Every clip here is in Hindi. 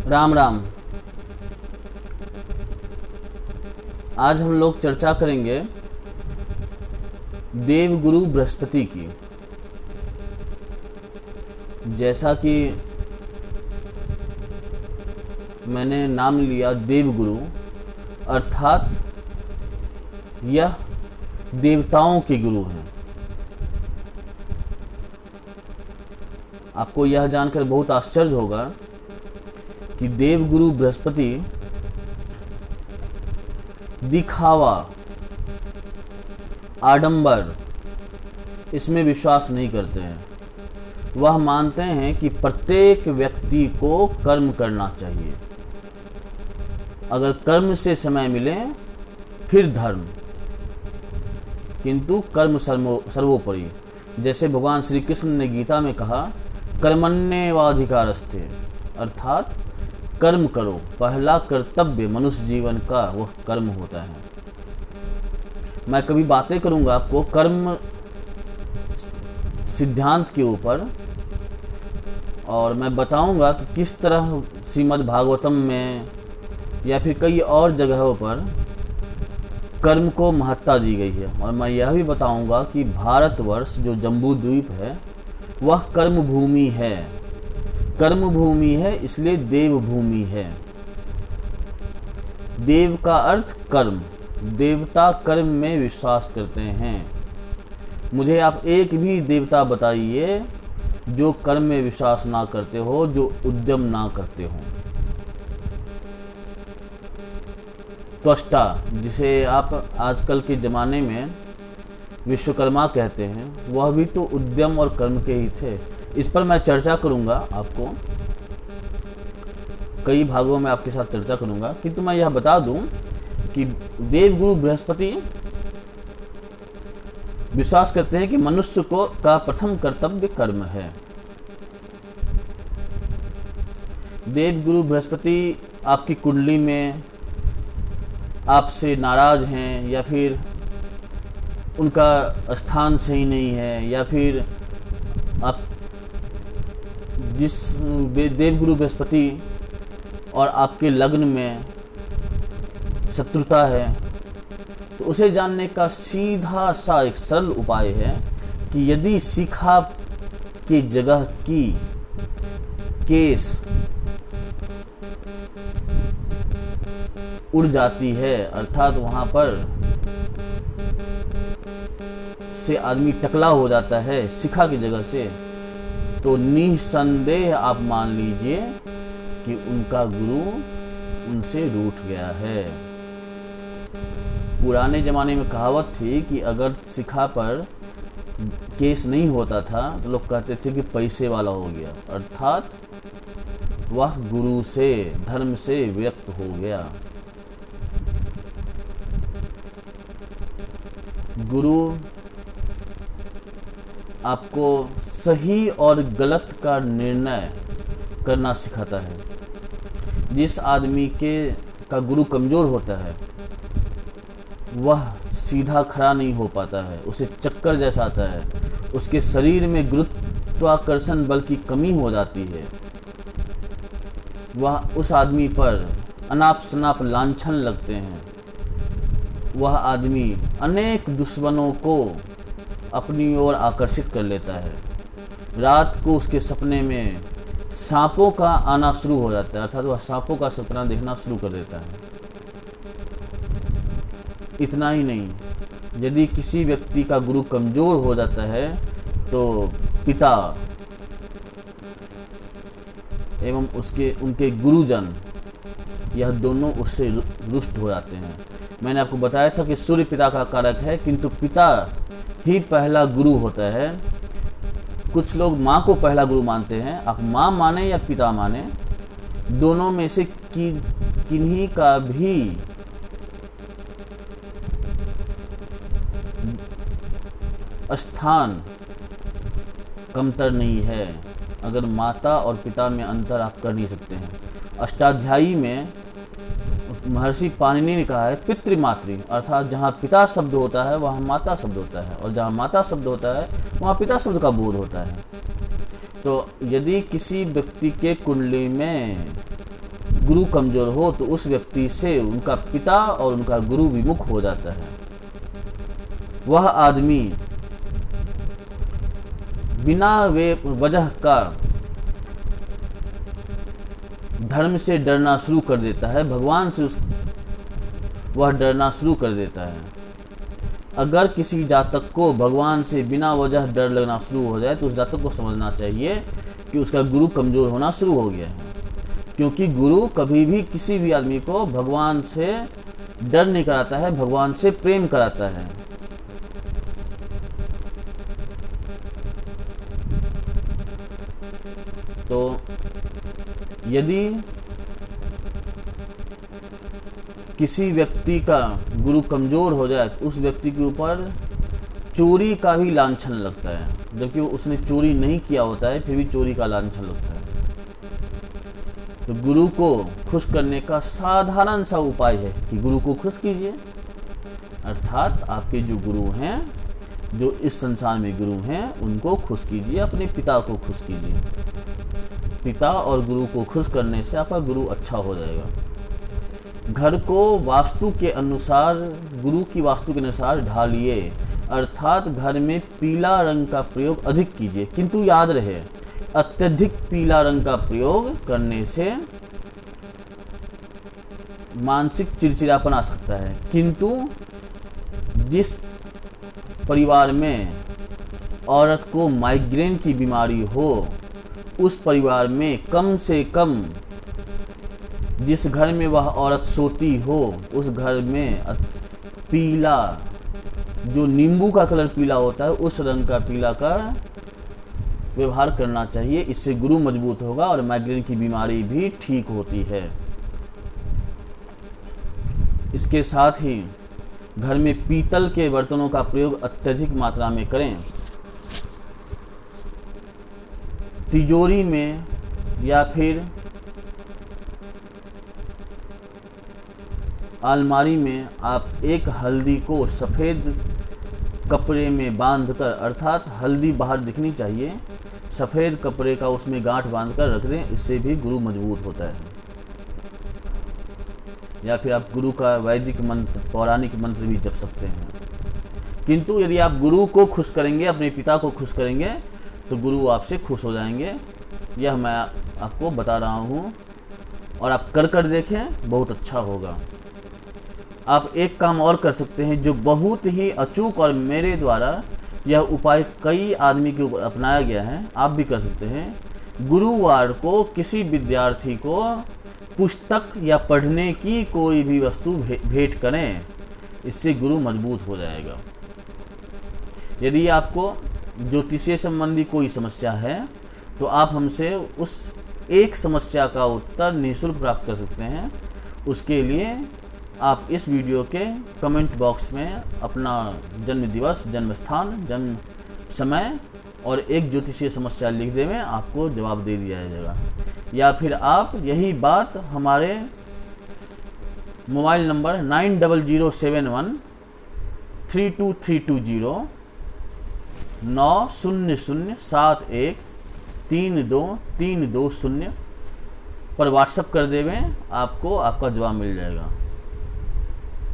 राम राम। आज हम लोग चर्चा करेंगे देवगुरु बृहस्पति की। जैसा कि मैंने नाम लिया देवगुरु, अर्थात यह देवताओं के गुरु हैं। आपको यह जानकर बहुत आश्चर्य होगा कि देवगुरु बृहस्पति दिखावा, आडंबर इसमें विश्वास नहीं करते हैं। वह मानते हैं कि प्रत्येक व्यक्ति को कर्म करना चाहिए। अगर कर्म से समय मिले फिर धर्म, किंतु कर्म सर्वोपरि। जैसे भगवान श्री कृष्ण ने गीता में कहा, कर्मण्येवाधिकारस्ते, अर्थात कर्म करो। पहला कर्तव्य मनुष्य जीवन का वह कर्म होता है। मैं कभी बातें करूंगा आपको कर्म सिद्धांत के ऊपर, और मैं बताऊंगा कि किस तरह श्रीमद् भागवतम में या फिर कई और जगहों पर कर्म को महत्ता दी गई है। और मैं यह भी बताऊंगा कि भारतवर्ष जो जम्बू द्वीप है वह कर्म भूमि है। कर्म भूमि है, इसलिए देव भूमि है। देव का अर्थ कर्म, देवता कर्म में विश्वास करते हैं। मुझे आप एक भी देवता बताइए जो कर्म में विश्वास ना करते हो, जो उद्यम ना करते हो। त्वष्टा, जिसे आप आजकल के ज़माने में विश्वकर्मा कहते हैं, वह भी तो उद्यम और कर्म के ही थे। इस पर मैं चर्चा करूंगा, आपको कई भागों में आपके साथ चर्चा करूंगा। किंतु मैं यह बता दूं कि देवगुरु बृहस्पति विश्वास करते हैं कि मनुष्य को का प्रथम कर्तव्य कर्म है। देवगुरु बृहस्पति आपकी कुंडली में आपसे नाराज हैं, या फिर उनका स्थान सही नहीं है, या फिर आप जिस देवगुरु बृहस्पति और आपके लग्न में शत्रुता है, तो उसे जानने का सीधा सा एक सरल उपाय है कि यदि शिखा की जगह की केस उड़ जाती है, अर्थात वहां पर से आदमी टकला हो जाता है शिखा की जगह से, तो निसंदेह आप मान लीजिए कि उनका गुरु उनसे रूठ गया है। पुराने जमाने में कहावत थी कि अगर शिखा पर केस नहीं होता था तो लोग कहते थे कि पैसे वाला हो गया, अर्थात वह गुरु से, धर्म से विरक्त हो गया। गुरु आपको सही और गलत का निर्णय करना सिखाता है। जिस आदमी का गुरु कमजोर होता है वह सीधा खड़ा नहीं हो पाता है, उसे चक्कर जैसा आता है, उसके शरीर में गुरुत्वाकर्षण बल की कमी हो जाती है। वह उस आदमी पर अनाप शनाप लांछन लगते हैं। वह आदमी अनेक दुश्मनों को अपनी ओर आकर्षित कर लेता है। रात को उसके सपने में सांपों का आना शुरू हो जाता है, अर्थात वह सांपों का सपना देखना शुरू कर देता है। इतना ही नहीं, यदि किसी व्यक्ति का गुरु कमजोर हो जाता है तो पिता एवं उनके गुरुजन, यह दोनों उससे रुष्ट हो जाते हैं। मैंने आपको बताया था कि सूर्य पिता का कारक है, किंतु पिता ही पहला गुरु होता है। कुछ लोग माँ को पहला गुरु मानते हैं। आप माँ माने या पिता माने, दोनों में से किन्हीं का भी स्थान कमतर नहीं है। अगर माता और पिता में अंतर आप कर नहीं सकते हैं। अष्टाध्यायी में महर्षि पाणिनि ने कहा है पितृमातृ, अर्थात जहाँ पिता शब्द होता है वहाँ माता शब्द होता है, और जहाँ माता शब्द होता है वहाँ पिता शब्द का बोध होता है। तो यदि किसी व्यक्ति के कुंडली में गुरु कमजोर हो तो उस व्यक्ति से उनका पिता और उनका गुरु विमुख हो जाता है। वह आदमी बिना वजह का धर्म से डरना शुरू कर देता है, भगवान से वह डरना शुरू कर देता है। अगर किसी जातक को भगवान से बिना वजह डर लगना शुरू हो जाए तो उस जातक को समझना चाहिए कि उसका गुरु कमजोर होना शुरू हो गया है, क्योंकि गुरु कभी भी किसी भी आदमी को भगवान से डर नहीं कराता है, भगवान से प्रेम कराता है। तो यदि किसी व्यक्ति का गुरु कमजोर हो जाए तो उस व्यक्ति के ऊपर चोरी का भी लांछन लगता है, जबकि उसने चोरी नहीं किया होता है फिर भी चोरी का लांछन लगता है। तो गुरु को खुश करने का साधारण सा उपाय है कि गुरु को खुश कीजिए, अर्थात आपके जो गुरु हैं, जो इस संसार में गुरु हैं, उनको खुश कीजिए, अपने पिता को खुश कीजिए। पिता और गुरु को खुश करने से आपका गुरु अच्छा हो जाएगा। घर को वास्तु के अनुसार, गुरु की वास्तु के अनुसार ढालिए, अर्थात घर में पीला रंग का प्रयोग अधिक कीजिए, किंतु याद रहे अत्यधिक पीला रंग का प्रयोग करने से मानसिक चिड़चिड़ापन आ सकता है। किंतु जिस परिवार में औरत को माइग्रेन की बीमारी हो, उस परिवार में कम से कम, जिस घर में वह औरत सोती हो उस घर में पीला, जो नींबू का कलर पीला होता है, उस रंग का पीला का व्यवहार करना चाहिए। इससे गुरु मजबूत होगा और माइग्रेन की बीमारी भी ठीक होती है। इसके साथ ही घर में पीतल के बर्तनों का प्रयोग अत्यधिक मात्रा में करें। तिजोरी में या फिर अलमारी में आप एक हल्दी को सफ़ेद कपड़े में बांधकर, अर्थात हल्दी बाहर दिखनी चाहिए, सफ़ेद कपड़े का उसमें गांठ बांधकर रख दें, इससे भी गुरु मजबूत होता है। या फिर आप गुरु का वैदिक मंत्र, पौराणिक मंत्र भी जप सकते हैं। किंतु यदि आप गुरु को खुश करेंगे, अपने पिता को खुश करेंगे, तो गुरु आपसे खुश हो जाएंगे। यह मैं आपको बता रहा हूँ और आप कर देखें, बहुत अच्छा होगा। आप एक काम और कर सकते हैं जो बहुत ही अचूक और मेरे द्वारा यह उपाय कई आदमी के ऊपर अपनाया गया है, आप भी कर सकते हैं। गुरुवार को किसी विद्यार्थी को पुस्तक या पढ़ने की कोई भी वस्तु भेंट करें, इससे गुरु मजबूत हो जाएगा। यदि आपको ज्योतिषीय संबंधी कोई समस्या है तो आप हमसे उस एक समस्या का उत्तर निःशुल्क प्राप्त कर सकते हैं। उसके लिए आप इस वीडियो के कमेंट बॉक्स में अपना जन्म दिवस, जन्म स्थान, जन्म समय और एक ज्योतिषीय समस्या लिख देवें, आपको जवाब दे दिया जाएगा। या फिर आप यही बात हमारे मोबाइल नंबर 9007132320 90071323220 पर व्हाट्सएप कर देवें, आपको आपका जवाब मिल जाएगा।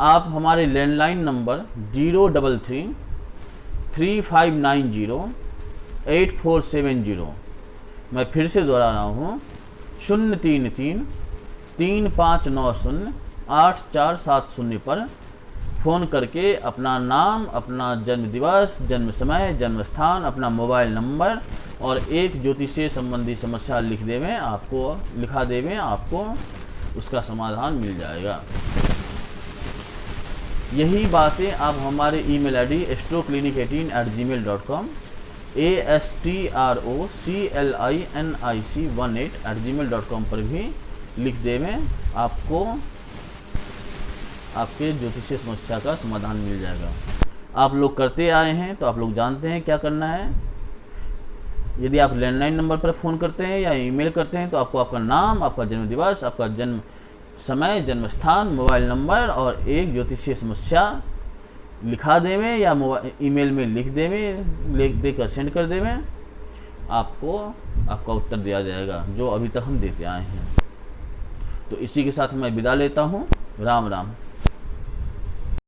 आप हमारे लैंडलाइन नंबर 033-3590-8470, मैं फिर से दोहरा रहा हूँ, 033-3590-8470 पर फ़ोन करके अपना नाम, अपना जन्म दिवस, जन्म समय, जन्म स्थान, अपना मोबाइल नंबर और एक ज्योतिषीय संबंधी समस्या लिखा देवें, आपको उसका समाधान मिल जाएगा। यही बातें आप हमारे ईमेल आईडी astroclinic18@gmail.com astroclinic18@gmail.com पर भी लिख देवें, आपको आपके ज्योतिषीय समस्या का समाधान मिल जाएगा। आप लोग करते आए हैं तो आप लोग जानते हैं क्या करना है। यदि आप लैंडलाइन नंबर पर फ़ोन करते हैं या ईमेल करते हैं तो आपको आपका नाम, आपका जन्म दिवस, आपका जन्म समय, जन्म स्थान, मोबाइल नंबर और एक ज्योतिषीय समस्या लिखा देवें या ईमेल में लिख देकर सेंड कर देवें, आपको आपका उत्तर दिया जाएगा जो अभी तक हम देते आए हैं। तो इसी के साथ मैं विदा लेता हूँ। राम राम।